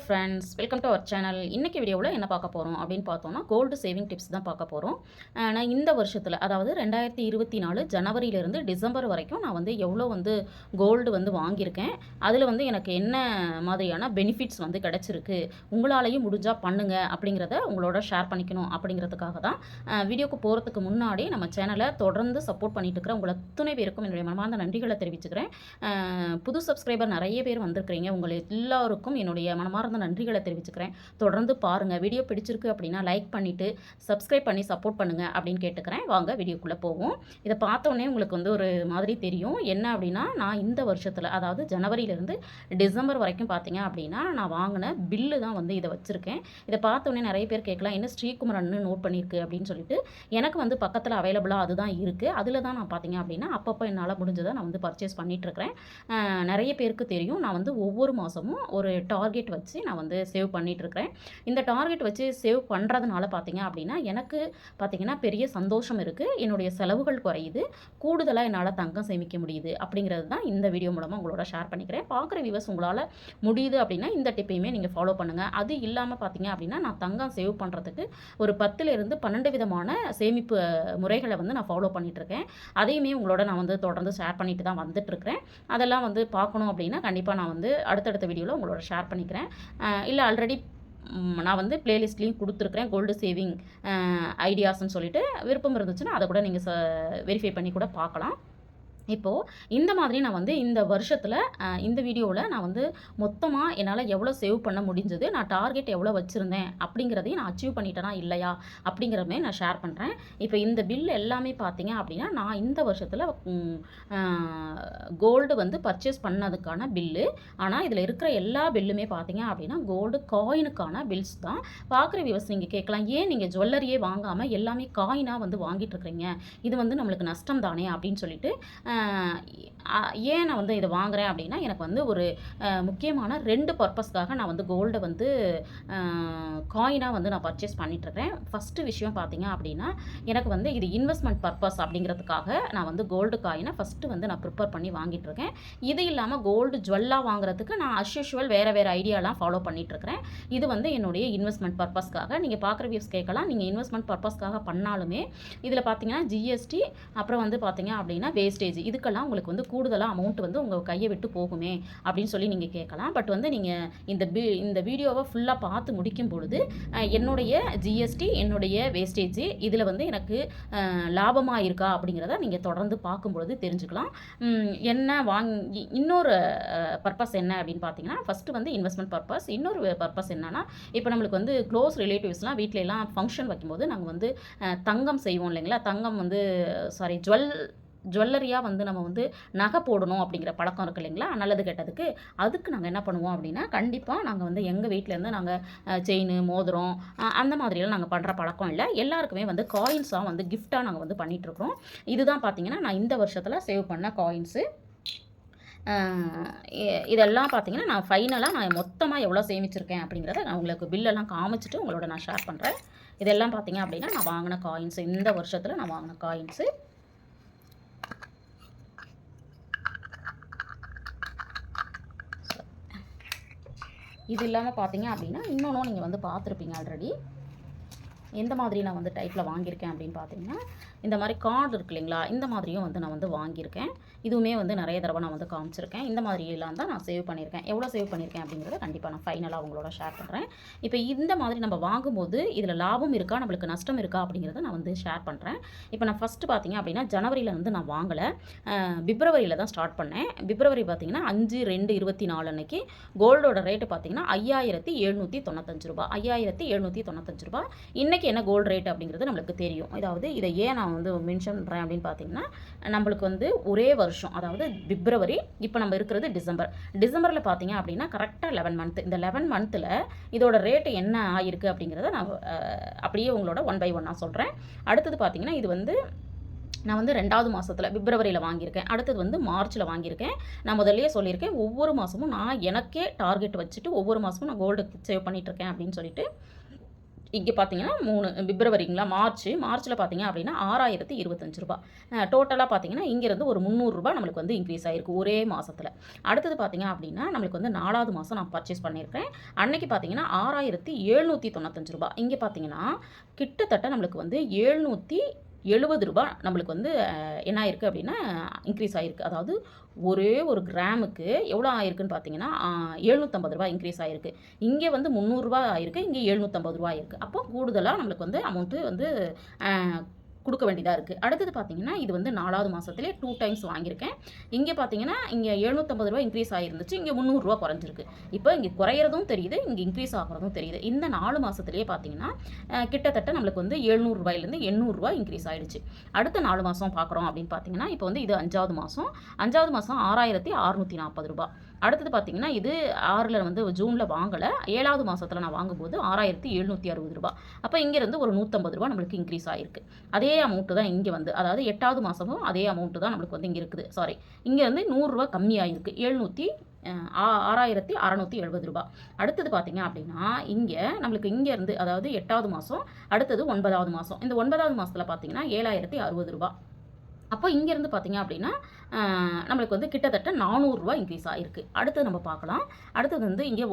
Friends, welcome to our channel. இன்னைக்கு வீடியோவில் என்ன பார்க்க போகிறோம் அப்படின்னு பார்த்தோம்னா, கோல்டு சேவிங் டிப்ஸ் தான் பார்க்க போகிறோம். நான் இந்த வருஷத்தில், அதாவது 2024 ஜனவரியிலேருந்து டிசம்பர் வரைக்கும் நான் வந்து எவ்வளோ வந்து கோல்டு வந்து வாங்கியிருக்கேன், அதில் வந்து எனக்கு என்ன மாதிரியான பெனிஃபிட்ஸ் வந்து கிடச்சிருக்கு, உங்களாலேயும் முடிஞ்சால் பண்ணுங்க அப்படிங்கிறத உங்களோட ஷேர் பண்ணிக்கணும் அப்படிங்கிறதுக்காக தான். வீடியோக்கு போகிறதுக்கு முன்னாடி நம்ம சேனலை தொடர்ந்து சப்போர்ட் பண்ணிட்டு இருக்கிற உங்களை அத்தனை பேருக்கும் என்னுடைய மனமார்ந்த நன்றிகளை தெரிவிச்சுக்கிறேன். புது சப்ஸ்கிரைபர் நிறைய பேர் வந்திருக்கிறீங்க. உங்களை எல்லாருக்கும் என்னுடைய மனமார்ந்த நன்றிகளை தெரிவிச்சுக்கிறேன். தொடர்ந்து பாருங்கள். வீடியோ பிடிச்சிருக்கு அப்படின்னா லைக் பண்ணிவிட்டு சப்ஸ்கிரைப் பண்ணி சப்போர்ட் பண்ணுங்கள் அப்படின்னு கேட்டுக்கிறேன். வாங்க வீடியோக்குள்ளே போவோம். இதை பார்த்தோன்னே உங்களுக்கு வந்து ஒரு மாதிரி தெரியும். என்ன அப்படின்னா, நான் இந்த வருஷத்தில், அதாவது ஜனவரியிலேருந்து டிசம்பர் வரைக்கும் பார்த்தீங்க அப்படின்னா நான் வாங்கின பில்லு தான் வந்து இதை வச்சுருக்கேன். இதை பார்த்தோன்னே நிறைய பேர் கேட்கலாம், என்ன ஸ்ரீகுமரன்னு நோட் பண்ணியிருக்கு அப்படின்னு சொல்லிட்டு. எனக்கு வந்து பக்கத்தில் அவைலபிளாக அதுதான் இருக்குது. அதில் தான் நான் பார்த்தீங்க அப்படின்னா அப்பப்போ என்னால் முடிஞ்சதை நான் வந்து பர்ச்சேஸ் பண்ணிகிட்ருக்கிறேன். நிறைய பேருக்கு தெரியும், நான் வந்து ஒவ்வொரு மாதமும் ஒரு டார்கெட் வச்சு நான் வந்து சேவ் பண்ணிகிட்ருக்கிறேன். இந்த டார்கெட் வச்சு சேவ் பண்ணுறதுனால பார்த்தீங்க அப்படின்னா எனக்கு பார்த்தீங்கன்னா பெரிய சந்தோஷம் இருக்குது. என்னுடைய செலவுகள் குறையுது, கூடுதலாக என்னால் தங்கம் சேமிக்க முடியுது அப்படிங்கிறது தான் இந்த வீடியோ மூலமாக உங்களோட ஷேர் பண்ணிக்கிறேன். பார்க்குற வியூவர்ஸ் உங்களால் முடியுது அப்படின்னா இந்த டிப்பையுமே நீங்கள் ஃபாலோ பண்ணுங்கள். அது இல்லாமல் பார்த்தீங்க அப்படின்னா நான் தங்கம் சேவ் பண்ணுறதுக்கு ஒரு 10லிருந்து 12 விதமான சேமிப்பு முறைகளை வந்து நான் ஃபாலோ பண்ணிகிட்ருக்கேன். அதையுமே உங்களோட நான் வந்து தொடர்ந்து ஷேர் பண்ணிட்டு தான் வந்துட்டுருக்கிறேன். அதெல்லாம் வந்து பார்க்கணும் அப்படின்னா கண்டிப்பாக நான் வந்து அடுத்தடுத்த வீடியோவில் உங்களோட ஷேர் பண்ணிக்கிறேன். இல்லை ஆல்ரெடி நான் வந்து பிளேலிஸ்ட்லேயும் கொடுத்துருக்குறேன், கோல்டு சேவிங் ஐடியாஸ்ன்னு சொல்லிட்டு. விருப்பம் இருந்துச்சுன்னா அதை கூட நீங்கள் வெரிஃபை பண்ணி கூட பார்க்கலாம். இப்போது இந்த மாதிரி நான் வந்து இந்த வருஷத்தில் இந்த வீடியோவில் நான் வந்து மொத்தமாக என்னால் எவ்வளோ சேவ் பண்ண முடிஞ்சது, நான் டார்கெட் எவ்வளோ வச்சுருந்தேன் அப்படிங்கிறதையும் நான் அச்சீவ் பண்ணிட்டேனா இல்லையா அப்படிங்கிறமே நான் ஷேர் பண்ணுறேன். இப்போ இந்த பில் எல்லாமே பார்த்தீங்க அப்படின்னா நான் இந்த வருஷத்தில் கோல்டு வந்து பர்ச்சேஸ் பண்ணதுக்கான பில்லு. ஆனால் இதில் இருக்கிற எல்லா பில்லுமே பார்த்தீங்க அப்படின்னா கோல்டு காயினுக்கான பில்ஸ் தான். பார்க்குற வியூவர்ஸ் நீங்கள் கேட்கலாம், ஏன் நீங்கள் ஜுவல்லரியே வாங்காமல் எல்லாமே காயினாக வந்து வாங்கிட்டுருக்கிறீங்க, இது வந்து நம்மளுக்கு நஷ்டம் தானே அப்படின்னு சொல்லிட்டு. ஏன் நான் வந்து இதை வாங்குகிறேன் அப்படின்னா, எனக்கு வந்து ஒரு முக்கியமான 2 பர்பஸ்க்காக நான் வந்து கோல்டை வந்து காயினாக வந்து நான் பர்ச்சேஸ் பண்ணிட்டுருக்கேன். ஃபஸ்ட்டு விஷயம் பார்த்தீங்க அப்படின்னா, எனக்கு வந்து இது இன்வெஸ்ட்மெண்ட் பர்பஸ் அப்படிங்கிறதுக்காக நான் வந்து கோல்டு காயினை ஃபஸ்ட்டு வந்து நான் ப்ரிப்பேர் பண்ணி வாங்கிட்டுருக்கேன். இது இல்லாமல் கோல்டு ஜுவல்லாக வாங்குறதுக்கு நான் அஸ்யூஷுவல் வேறு ஐடியாலாம் ஃபாலோ பண்ணிகிட்ருக்கிறேன். இது வந்து என்னுடைய இன்வெஸ்ட்மெண்ட் பர்பஸ்க்காக. நீங்கள் பார்க்குற வியூஸ் கேட்கலாம், நீங்கள் இன்வெஸ்ட்மெண்ட் பர்பஸ்க்காக பண்ணாலுமே இதில் பார்த்தீங்கன்னா ஜிஎஸ்டி, அப்புறம் வந்து பார்த்தீங்க அப்படின்னா வேஸ்டேஜ், இதுக்கெல்லாம் உங்களுக்கு வந்து கூடுதலாக அமௌண்ட் வந்து உங்கள் கையை விட்டு போகுமே அப்படின்னு சொல்லி நீங்கள் கேட்கலாம். பட் வந்து நீங்கள் இந்த வீடியோவை ஃபுல்லாக பார்த்து முடிக்கும் பொழுது என்னுடைய ஜிஎஸ்டி, என்னுடைய வேஸ்டேஜ், இதில் வந்து எனக்கு லாபமாக இருக்கா அப்படிங்கிறத நீங்கள் தொடர்ந்து பார்க்கும்பொழுது தெரிஞ்சுக்கலாம். இன்னொரு பர்பஸ் என்ன அப்படின்னு பார்த்தீங்கன்னா, ஃபஸ்ட்டு வந்து இன்வெஸ்ட்மெண்ட் பர்பஸ். இன்னொரு பர்பஸ் என்னன்னா, இப்போ நம்மளுக்கு வந்து க்ளோஸ் ரிலேட்டிவ்ஸ்லாம் வீட்டிலலாம் ஃபங்க்ஷன் வைக்கும்போது நாங்கள் வந்து தங்கம் செய்வோம் இல்லைங்களா, தங்கம் வந்து ஜுவல்லரியாக வந்து நம்ம வந்து நகை போடணும் அப்படிங்கிற பழக்கம் இருக்குது இல்லைங்களா, நல்லது கெட்டதுக்கு. அதுக்கு நாங்கள் என்ன பண்ணுவோம் அப்படின்னா, கண்டிப்பாக நாங்கள் வந்து எங்கள் வீட்டிலேருந்து நாங்கள் செயின், மோதிரம் அந்த மாதிரியெல்லாம் நாங்கள் பண்ணுற பழக்கம் இல்லை. எல்லாருக்குமே வந்து காயின்ஸாக வந்து கிஃப்டாக நாங்கள் வந்து பண்ணிகிட்ருக்கோம். இதுதான் பார்த்தீங்கன்னா நான் இந்த வருஷத்தில் சேவ் பண்ண காயின்ஸு. இதெல்லாம் பார்த்தீங்கன்னா நான் ஃபைனலாக நான் மொத்தமாக எவ்வளோ சேமிச்சிருக்கேன் அப்படிங்கிறத நான் உங்களுக்கு பில்லெல்லாம் காமிச்சிட்டு உங்களோட நான் ஷேர் பண்ணுறேன். இதெல்லாம் பார்த்தீங்க அப்படின்னா நான் வாங்கின காயின்ஸு, இந்த வருஷத்தில் நான் வாங்கின காயின்ஸு. இது இல்லாமல் பார்த்தீங்க அப்படின்னா இன்னொன்றும் நீங்கள் வந்து பார்த்துருப்பீங்க ஆல்ரெடி. எந்த மாதிரி நான் வந்து டைப்பில் வாங்கியிருக்கேன் அப்படின்னு பார்த்தீங்கன்னா, இந்த மாதிரி கார்டு இருக்கு இல்லைங்களா, இந்த மாதிரியும் வந்து நான் வந்து வாங்கியிருக்கேன். இதுவுமே வந்து நிறைய தடவை நான் வந்து காமிச்சிருக்கேன். இந்த மாதிரியெல்லாம் தான் நான் சேவ் பண்ணியிருக்கேன். எவ்வளோ சேவ் பண்ணியிருக்கேன் அப்படிங்கிறத கண்டிப்பாக நான் ஃபைனலாக உங்களோட ஷேர் பண்ணுறேன். இப்போ இந்த மாதிரி நம்ம வாங்கும்போது இதில் லாபம் இருக்கா, நம்மளுக்கு நஷ்டம் இருக்கா அப்படிங்கிறத நான் வந்து ஷேர் பண்ணுறேன். இப்போ நான் ஃபஸ்ட்டு பார்த்தீங்க அப்படின்னா ஜனவரியில் வந்து நான் வாங்கலை, பிப்ரவரியில் தான் ஸ்டார்ட் பண்ணேன். பிப்ரவரி பார்த்தீங்கன்னா 5/2/24 அன்னைக்கு கோல்டோட ரேட்டு பார்த்தீங்கன்னா 5795 ரூபா. 5795 ரூபா. இன்றைக்கி என்ன கோல்டு ரேட் அப்படிங்கிறது நம்மளுக்கு தெரியும். அதாவது இதை ஏன் நான் வந்து மென்ஷன் பண்ணுறேன் அப்படின்னு பார்த்தீங்கன்னா, நம்மளுக்கு வந்து ஒரே வருஷம், அதாவது பிப்ரவரி, இப்போ நம்ம இருக்கிறது டிசம்பரில் பார்த்தீங்க அப்படின்னா கரெக்டாக 11 மந்த். இந்த 11 மந்த்தில் இதோட ரேட்டு என்ன ஆகிருக்கு அப்படிங்கிறத நான் அப்படியே உங்களோட 1 by 1 சொல்கிறேன். அடுத்தது பார்த்தீங்கன்னா இது வந்து நான் வந்து 2வது மாதத்தில் பிப்ரவரியில் வாங்கியிருக்கேன். அடுத்தது வந்து மார்ச்சில் வாங்கியிருக்கேன். நான் முதல்லயே சொல்லியிருக்கேன், ஒவ்வொரு மாதமும் நான் எனக்கே டார்கெட் வச்சுட்டு ஒவ்வொரு மாதமும் நான் கோல்டு சேவ் பண்ணிகிட்ருக்கேன் அப்படின்னு சொல்லிட்டு. இங்கே பார்த்தீங்கன்னா பிப்ரவரிங்களா மார்ச்சில் பார்த்தீங்க அப்படின்னா ரூ. 6,025. டோட்டலாக பார்த்தீங்கன்னா இங்கேருந்து ஒரு ரூ. 300 நம்மளுக்கு வந்து இன்க்ரீஸ் ஆகிருக்கு ஒரே மாதத்தில். அடுத்தது பார்த்தீங்க அப்படின்னா நம்மளுக்கு வந்து 4வது மாதம் நான் பர்ச்சேஸ் பண்ணியிருக்கேன். அன்னைக்கு பார்த்தீங்கன்னா ரூ. 6,795. இங்கே பார்த்தீங்கன்னா கிட்டத்தட்ட நம்மளுக்கு வந்து ரூ. 770 நம்மளுக்கு வந்து என்ன ஆயிருக்கு அப்படின்னா இன்க்ரீஸ் ஆகிருக்கு. அதாவது ஒரே ஒரு கிராமுக்கு எவ்வளோ ஆயிருக்குன்னு பார்த்தீங்கன்னா ரூ. 750 இன்க்ரீஸ் ஆகிருக்கு. இங்கே வந்து ரூ. 300 ஆயிருக்கு, இங்கே ரூ. 750 ஆயிருக்கு. அப்போ கூடுதலாக நம்மளுக்கு வந்து அமௌண்ட்டு வந்து கொடுக்க வேண்டியதாக இருக்குது. அடுத்தது பார்த்தீங்கன்னா இது வந்து 4வது மாதத்துலேயே 2 டைம்ஸ் வாங்கியிருக்கேன். இங்கே பார்த்தீங்கன்னா இங்கே ரூ. 750 இன்க்ரீஸ் ஆகிருந்துச்சு, இங்கே ரூ. 300 குறைஞ்சிருக்கு. இப்போ இங்கே குறையிறதும் தெரியுது, இங்கே இன்க்ரீஸ் ஆகிறதும் தெரியுது. இந்த 4 மாதத்துலேயே பார்த்தீங்கன்னா கிட்டத்தட்ட நம்மளுக்கு வந்து ரூ. 700 ரூ. 800 இன்க்ரீஸ் ஆகிடுச்சு. அடுத்த 4 மாதம் பார்க்குறோம் அப்படின்னு பார்த்தீங்கன்னா இப்போ வந்து இது 5வது மாதம். 5வது மாதம் ரூ. 6,640. அடுத்தது பார்த்தீங்கன்னா இது 6ல் வந்து ஜூனில் வாங்கலை, 7வது மாதத்தில் நான் வாங்கும்போது ரூ. 6,760. அப்போ இங்கேருந்து ஒரு ரூ. 150 நம்மளுக்கு இன்க்ரீஸ் ஆகிருக்கு. அதே அமௌண்ட்டு தான் இங்கே வந்து, அதாவது 8வது மாதமும் அதே அமௌண்ட்டு தான் நம்மளுக்கு வந்து இங்கே இருக்குது. சாரி, இங்கே வந்து ரூ. 100 கம்மியாகிருக்கு, 6,670. அடுத்தது பார்த்தீங்க அப்படின்னா இங்கே நம்மளுக்கு இங்கேருந்து, அதாவது 8வது மாதம், அடுத்தது 9வது மாதம். இந்த 9வது மாதத்தில் பார்த்தீங்கன்னா ரூ. 7,060. அப்போ இங்கேருந்து பார்த்தீங்க அப்படின்னா நம்மளுக்கு வந்து கிட்டத்தட்ட ரூ. 400 இன்க்ரீஸ் ஆகிருக்கு. அடுத்தது நம்ம பார்க்கலாம். அடுத்தது வந்து இங்கே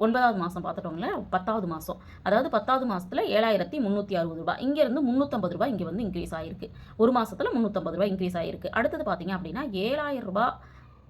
9வது மாதம் பார்த்துட்டோங்களே, 10வது மாதம், அதாவது 10வது மாதத்தில் ரூ. 7,360. இங்கேருந்து ரூ. 350 இங்கே வந்து இன்க்ரீஸ் ஆகிருக்கு. ஒரு மாதத்தில் ரூ. 350 இன்க்ரீஸ் ஆகிருக்கு. அடுத்தது பார்த்தீங்க அப்படின்னா ரூ.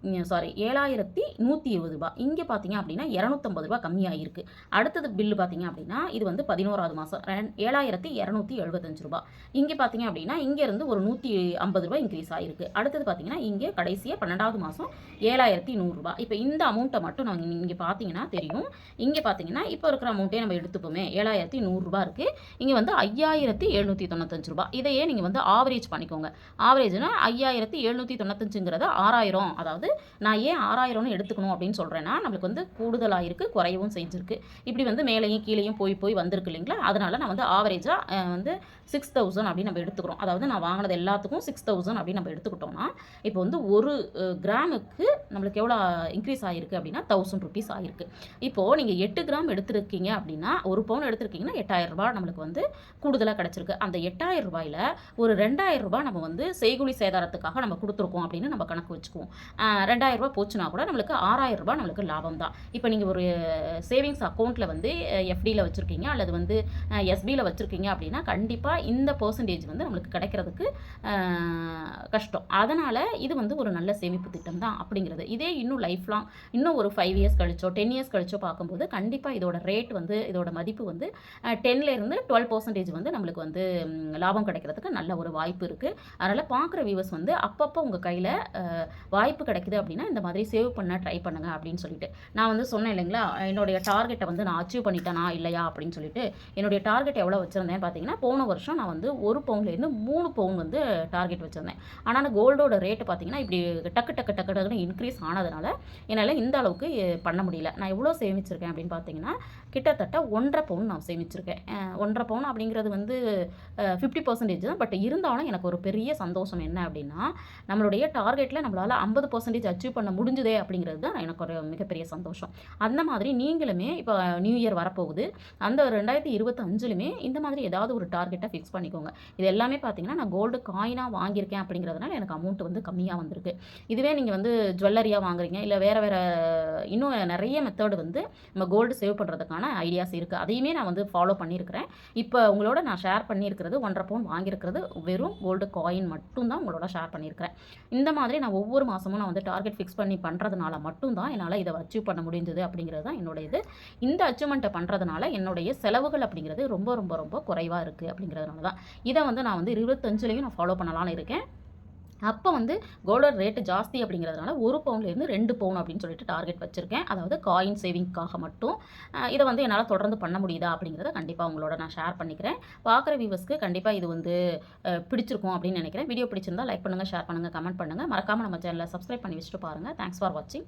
7,120. இங்கே பார்த்தீங்க அப்படின்னா ரூ. 250 கம்மியாகிருக்கு. அடுத்தது பில்லு பார்த்தீங்க அப்படின்னா இது வந்து 11வது மாதம் ரூ. 7,275. இங்கே பார்த்தீங்க அப்படின்னா இங்கேருந்து ஒரு ரூ. 150 இன்க்ரீஸ் ஆகிருக்கு. அடுத்தது பார்த்தீங்கன்னா இங்கே கடைசியாக 12வது மாதம் ரூ. 7,100. இப்போ இந்த அமௌண்ட்டை மட்டும் நாங்கள் இங்கே பார்த்தீங்கன்னா தெரியும். இங்கே பார்த்தீங்கன்னா இப்போ இருக்கிற அமௌண்ட்டே நம்ம எடுத்துப்போமே, ரூ. 7,100 இருக்குது. இங்கே வந்து ரூ. 5,795. இதையே நீங்கள் வந்து ஆவரேஜ் பண்ணிக்கோங்க. ஆவரேஜ்னா 5,795ங்கிறத 6,000, அதாவது நான் ஏன் 6,000ன்னு எடுத்துக்கணும் அப்படின்னு சொல்கிறேன்னா நம்மளுக்கு வந்து கூடுதலாக இருக்குது, குறையவும் செஞ்சுருக்கு. இப்படி வந்து மேலேயும் கீழேயும் போய் வந்திருக்கு இல்லைங்களா, அதனால் நான் வந்து ஆவரேஜாக வந்து 6,000 அப்படின்னு நம்ம எடுத்துக்கிறோம். அதாவது நான் வாங்கினது எல்லாத்துக்கும் 6,000 அப்படின்னு நம்ம எடுத்துக்கிட்டோம்னா இப்போ வந்து ஒரு கிராமுக்கு நம்மளுக்கு எவ்வளோ இன்க்ரீஸ் ஆகிருக்கு அப்படின்னா ₹1,000 ஆகிருக்கு. இப்போது நீங்கள் 8 கிராம் எடுத்துருக்கீங்க அப்படின்னா, ஒரு பவுன் எடுத்துருக்கீங்கன்னா ரூ. 8,000 நம்மளுக்கு வந்து கூடுதலாக கிடச்சிருக்கு. அந்த ரூ. 8,000 ஒரு ரூ. 2,000 நம்ம வந்து செய்கூலி சேதாரத்துக்காக நம்ம கொடுத்துருக்கோம் அப்படின்னு நம்ம கணக்கு வச்சுக்குவோம். ரூ. 2,000 போச்சுன்னா கூட நம்மளுக்கு ரூ. 6,000 நம்மளுக்கு லாபம் தான். இப்போ நீங்கள் ஒரு சேவிங்ஸ் அக்கௌண்ட்டில் வந்து எஃப்டியில் வச்சுருக்கீங்க அல்லது வந்து எஸ்பியில் வச்சுருக்கீங்க அப்படின்னா கண்டிப்பாக இந்த பெர்சன்டேஜ் வந்து நம்மளுக்கு கிடைக்கிறதுக்கு கஷ்டம். அதனால் இது வந்து ஒரு நல்ல சேமிப்பு திட்டம் தான் அப்படிங்கிறது. இதே இன்னும் லைஃப் லாங், இன்னும் ஒரு 5 இயர்ஸ் கழிச்சோ 10 இயர்ஸ் கழிச்சோ பார்க்கும்போது கண்டிப்பாக இதோட ரேட் வந்து, இதோட மதிப்பு வந்து 10லேருந்து 12% வந்து நம்மளுக்கு வந்து லாபம் கிடைக்கிறதுக்கு நல்ல ஒரு வாய்ப்பு இருக்குது. அதனால் பார்க்குற வியூவர்ஸ் வந்து அப்பப்போ உங்கள் கையில் வாய்ப்பு கிடைக்குது அப்படின்னா இந்த மாதிரி சேவ் பண்ண ட்ரை பண்ணுங்க அப்படின்னு சொல்லிட்டு நான் வந்து சொன்னேன் இல்லைங்களா, என்னுடைய டார்கெட்டை வந்து நான் அச்சீவ் பண்ணிட்டேனா இல்லையா அப்படின்னு சொல்லிட்டு. என்னுடைய டார்கெட் எவ்வளோ வச்சுருந்தேன் பார்த்தீங்கன்னா, போன வருஷம் நான் வந்து 1 பவுன்லேருந்து 3 பவுன் வந்து டார்கெட் வச்சுருந்தேன். ஆனால் கோல்டோட ரேட்டு பார்த்தீங்கன்னா இப்படி டக்குன்னு இன்க்ரீஸ் ஆனதுனால என்னால் இந்த அளவுக்கு பண்ண முடியல. நான் எவ்வளோ சேமிச்சிருக்கேன் அப்படின்னு பார்த்தீங்கன்னா கிட்டத்தட்ட 1.5 பவுன் நான் சேமிச்சிருக்கேன். 1.5 பவுன் அப்படிங்கிறது வந்து 50% தான். பட் இருந்தாலும் எனக்கு ஒரு பெரிய சந்தோஷம் என்ன அப்படின்னா, நம்மளுடைய டார்கெட்டில் நம்மளால் 50% அச்சீவ் பண்ண முடிஞ்சுதே அப்படிங்கிறது தான் எனக்கு ஒரு மிகப்பெரிய சந்தோஷம். அந்த மாதிரி நீங்களுமே இப்போ நியூ இயர் வரப்போகுது, அந்த 2025லுமே இந்த மாதிரி ஏதாவது ஒரு டார்கெட்டை ஃபிக்ஸ் பண்ணிக்கோங்க. இது எல்லாமே பார்த்தீங்கன்னா நான் கோல்டு காயினாக வாங்கியிருக்கேன் அப்படிங்கிறதுனால எனக்கு அமௌண்ட் வந்து கம்மியாக வந்திருக்கு. இதுவே நீங்கள் வந்து ஜுவல்லரியாக வாங்குறீங்க இல்லை வேறு இன்னும் நிறைய மெத்தடு வந்து நம்ம கோல்டு சேவ் பண்ணுறதுக்கான ஐடியாஸ் இருக்குது. அதையுமே நான் வந்து ஃபாலோ பண்ணியிருக்கிறேன். இப்போ உங்களோட நான் ஷேர் பண்ணியிருக்கிறது 1.5 பவுன் வாங்கியிருக்கிறது வெறும் கோல்டு காயின் மட்டும்தான் உங்களோட ஷேர் பண்ணியிருக்கிறேன். இந்த மாதிரி நான் ஒவ்வொரு மாதமும் நான் வந்து டார்கெட் ஃபிக்ஸ் பண்ணி பண்ணுறதுனால மட்டும்தான் என்னால் இதை அச்சீவ் பண்ண முடிஞ்சது அப்படிங்கிறது தான் என்னுடைய இது. இந்த அச்சீவ்மெண்ட்டை பண்ணுறதுனால என்னுடைய செலவுகள் அப்படிங்கிறது ரொம்ப ரொம்ப ரொம்ப குறைவாக இருக்குது அப்படிங்கிறதுனால தான் இதை வந்து நான் வந்து 25லையும் நான் ஃபாலோ பண்ணலான்னு இருக்கேன். அப்போ வந்து கோல்டோட ரேட்டு ஜாஸ்தி அப்படிங்கிறதுனால 1 பவுன்லேருந்து 2 பவுன் அப்படின்னு சொல்லிட்டு டார்கெட் வச்சுருக்கேன். அதாவது காயின் சேவிங்க்காக மட்டும். இதை வந்து என்னால் தொடர்ந்து பண்ண முடியுதா அப்படிங்கிறத கண்டிப்பாக உங்களோட நான் ஷேர் பண்ணிக்கிறேன். பார்க்குற வியூவர்ஸ்க்கு கண்டிப்பாக இது வந்து பிடிச்சிருக்கும் அப்படின்னு நினைக்கிறேன். வீடியோ பிடிச்சிருந்தா லைக் பண்ணுங்கள், ஷேர் பண்ணுங்கள், கமெண்ட் பண்ணுங்கள். மறக்காமல் நம்ம சேனலை சப்ஸ்கிரைப் பண்ணி வச்சுட்டு பாருங்கள். தேங்க்ஸ் ஃபார் வாட்சிங்.